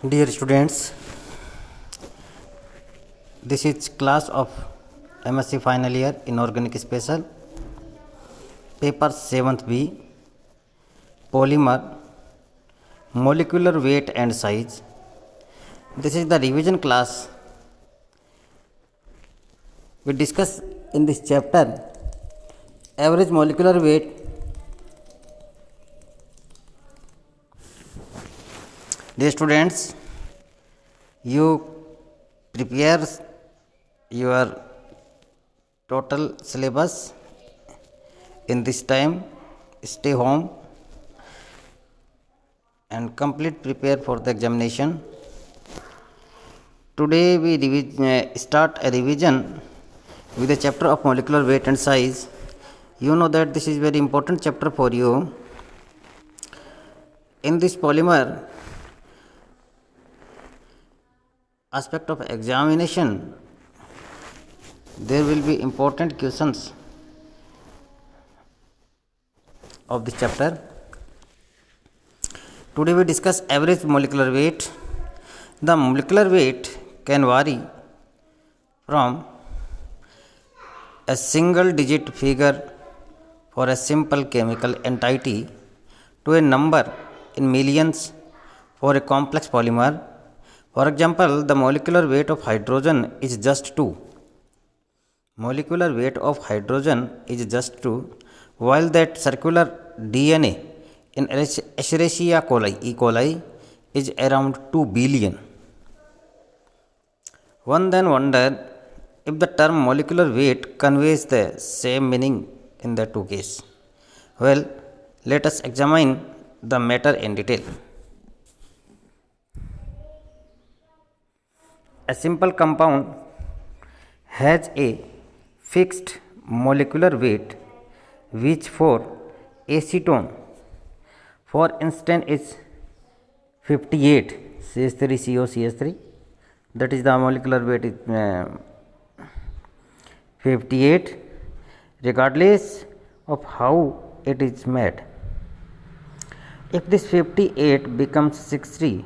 Dear students, this is class of MSc final year Inorganic Special, paper 7th B, polymer, molecular weight and size. This is the revision class. We discuss in this chapter average molecular weight, dear students, you prepare your total syllabus in this time. Stay home and complete prepare for the examination. Today we start a revision with the chapter of molecular weight and size. You know that this is very important chapter for you. In this polymer aspect of examination, there will be important questions of this chapter. Today we discuss average molecular weight. The molecular weight can vary from a single digit figure for a simple chemical entity to a number in millions for a complex polymer. For example, the molecular weight of hydrogen is just 2. Molecular weight of hydrogen is just 2, while that circular DNA in Escherichia coli, E. coli, is around 2 billion. One then wonder if the term molecular weight conveys the same meaning in the two cases. Well, let us examine the matter in detail. A simple compound has a fixed molecular weight which for acetone, for instance, is 58 CH3COCH3. That is the molecular weight is 58 regardless of how it is made. If this 58 becomes 60,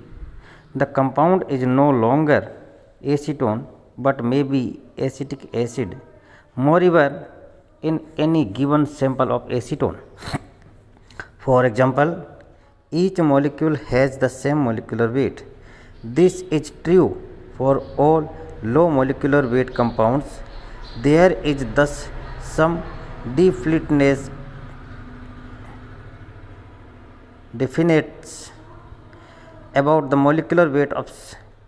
the compound is no longer acetone but may be acetic acid. Moreover, in any given sample of acetone, for example, each molecule has the same molecular weight. This is true for all low molecular weight compounds. There is thus some definiteness about the molecular weight of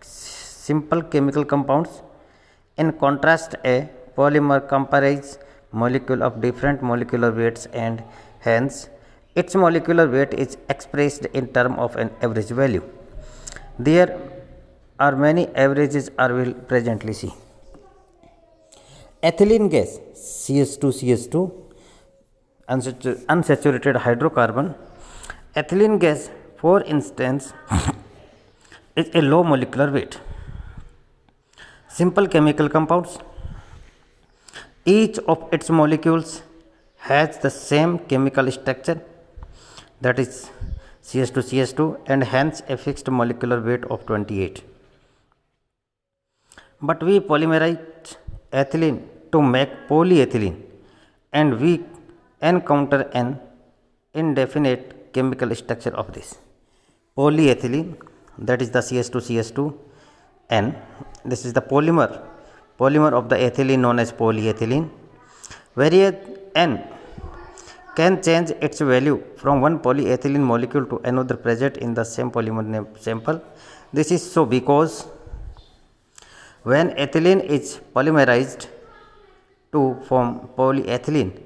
simple chemical compounds. In contrast, a polymer comprises molecules of different molecular weights and hence its molecular weight is expressed in terms of an average value. There are many averages I will presently see. Ethylene gas CH2CH2 unsaturated hydrocarbon. Ethylene gas, for instance, is a low molecular weight. Simple chemical compounds, each of its molecules has the same chemical structure, that is CH2CH2, and hence a fixed molecular weight of 28. But we polymerize ethylene to make polyethylene and we encounter an indefinite chemical structure of this polyethylene, that is the CH2CH2, and this is the polymer of the ethylene known as polyethylene. Whereas N can change its value from one polyethylene molecule to another present in the same polymer sample. This is so because when ethylene is polymerized to form polyethylene,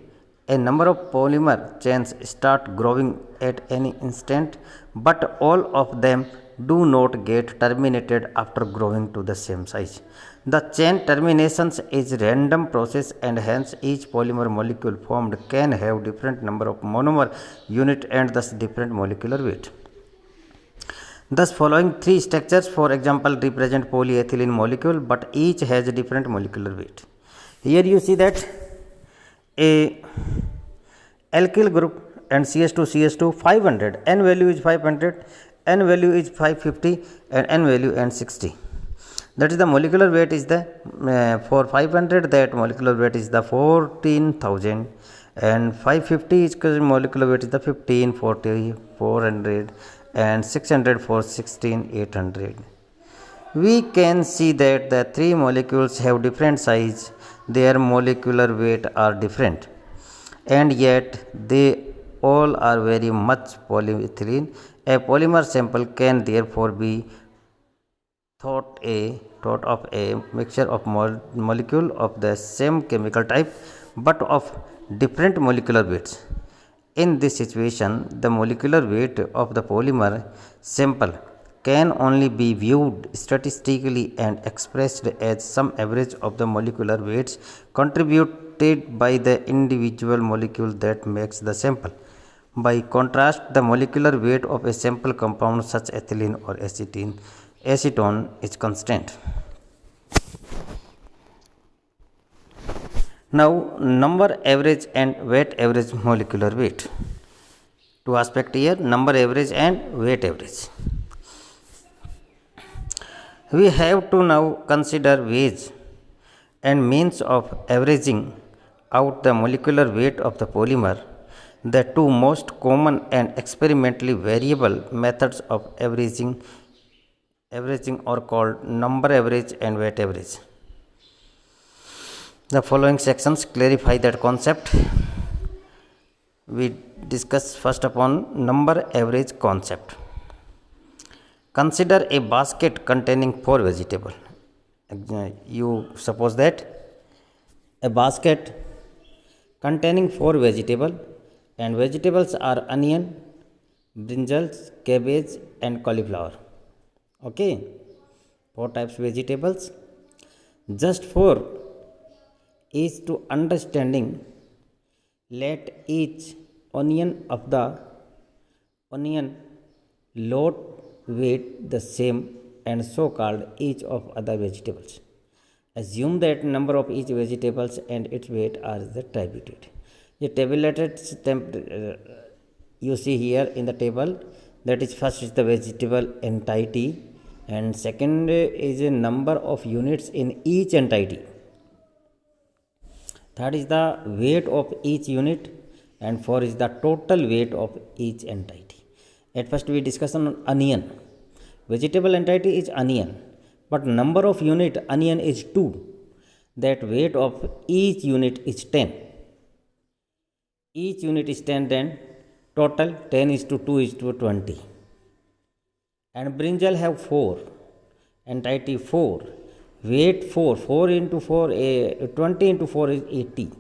a number of polymer chains start growing at any instant, but all of them do not get terminated after growing to the same size. The chain terminations is random process and hence each polymer molecule formed can have different number of monomer unit and thus different molecular weight. Thus following three structures for example represent polyethylene molecule but each has a different molecular weight. Here you see that a alkyl group and CH2 500, N value is 500 n value is 550 and n value and 60. That is the molecular weight is the for 500 that molecular weight is the 14,000 and 550 is molecular weight is the 1540 400 and 600 for 16800. We can see that the three molecules have different size, their molecular weight are different, and yet they all are very much polyethylene. A polymer sample can therefore be thought of a mixture of molecule of the same chemical type but of different molecular weights. In this situation, the molecular weight of the polymer sample can only be viewed statistically and expressed as some average of the molecular weights contributed by the individual molecule that makes the sample. By contrast, the molecular weight of a sample compound such as ethylene or acetone is constant. Now, number average and weight average molecular weight. Two aspects here, number average and weight average. We have to now consider ways and means of averaging out the molecular weight of the polymer. The two most common and experimentally variable methods of averaging are called number average and weight average. The following sections clarify that concept. We discuss first upon number average concept. Consider a basket containing 4 vegetables. You suppose that a basket containing 4 vegetables, and vegetables are onion, brinjals, cabbage and cauliflower. Okay, 4 types vegetables. Just for ease to understanding, let each onion of the onion lot weight the same and so called each of other vegetables. Assume that number of each vegetables and its weight are the tabulated. The tabulated you see here in the table, that is first is the vegetable entity and second is a number of units in each entity. Third is the weight of each unit and fourth is the total weight of each entity. At first we discuss on onion. Vegetable entity is onion, but number of unit onion is 2. That weight of each unit is 10. Each unit is 10, then total 10 is to 2 is to 20. And brinjal have 4, entity 4, weight 4, 4 into 4, 20 into 4 is 80.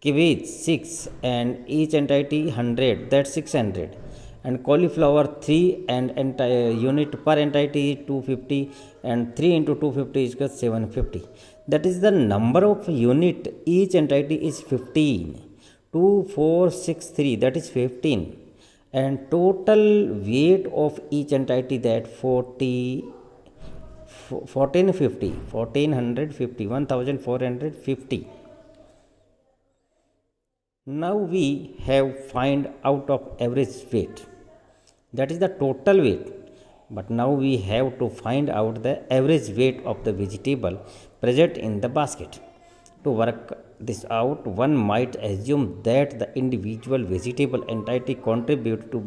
Cabbage 6 and each entity 100, that's 600. And cauliflower 3 and entire unit per entity 250 and 3 into 250 is equal 750. That is the number of unit each entity is 15. 2463, that is 15. And total weight of each entity that 1450. Now we have find out of average weight, that is the total weight, but now we have to find out the average weight of the vegetable present in the basket. To work this out, one might assume that the individual vegetable entity contribute to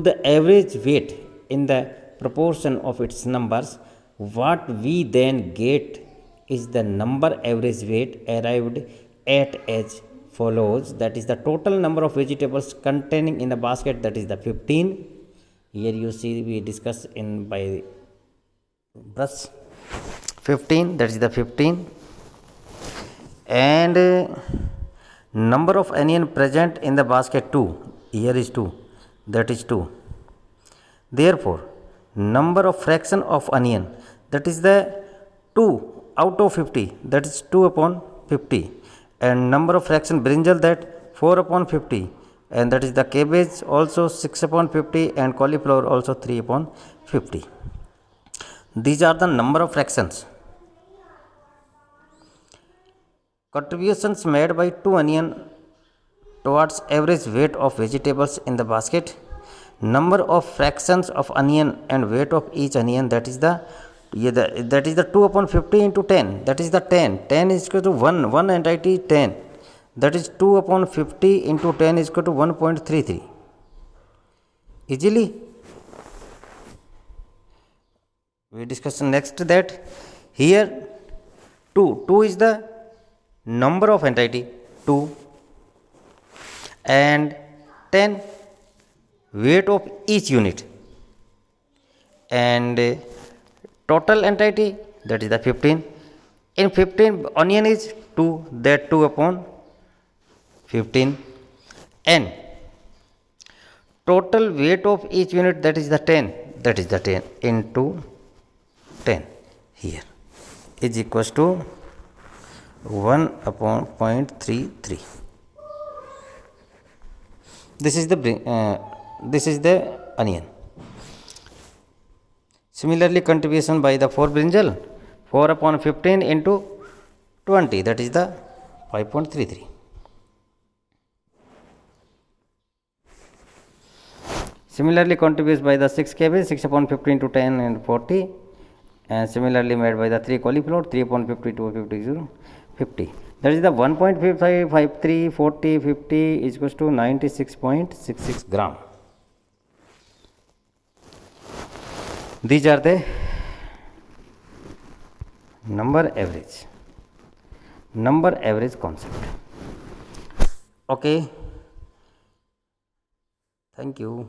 the average weight in the proportion of its numbers. What we then get is the number average weight arrived at as follows, that is the total number of vegetables containing in the basket, that is the 15. Here you see we discuss in by brush 15, that is the 15. And number of onion present in the basket 2, here is 2, that is 2. Therefore, number of fraction of onion, that is the 2 out of 50, that is 2 upon 50. And number of fraction brinjal, that 4 upon 50, and that is the cabbage also 6 upon 50 and cauliflower also 3 upon 50. These are the number of fractions. Contributions made by 2 onion towards average weight of vegetables in the basket. number of fractions of onion and weight of each onion, that is the 2 upon 50 into 10, that is the 10 is equal to 1 entity 10, that is 2 upon 50 into 10 is equal to 1.33. Easily we discuss next that here 2 is the number of entity 2 and 10 weight of each unit, and total entity, that is the 15. In 15 onion is 2, that 2 upon 15, and total weight of each unit, that is the 10, that is the 10 into 10 here is equals to 1 upon 0.33. This is the onion. Similarly, contribution by the 4 brinjal, 4 upon 15 into 20, that is the 5.33. Similarly, contributes by the 6 cabbage, 6 upon 15 to 10 and 40, and similarly made by the 3 cauliflower, 3 upon 50 to 50. That is the 1.55, 53, 40, 50 is equals to 96.66 gram. These are the number average concept. Okay, thank you.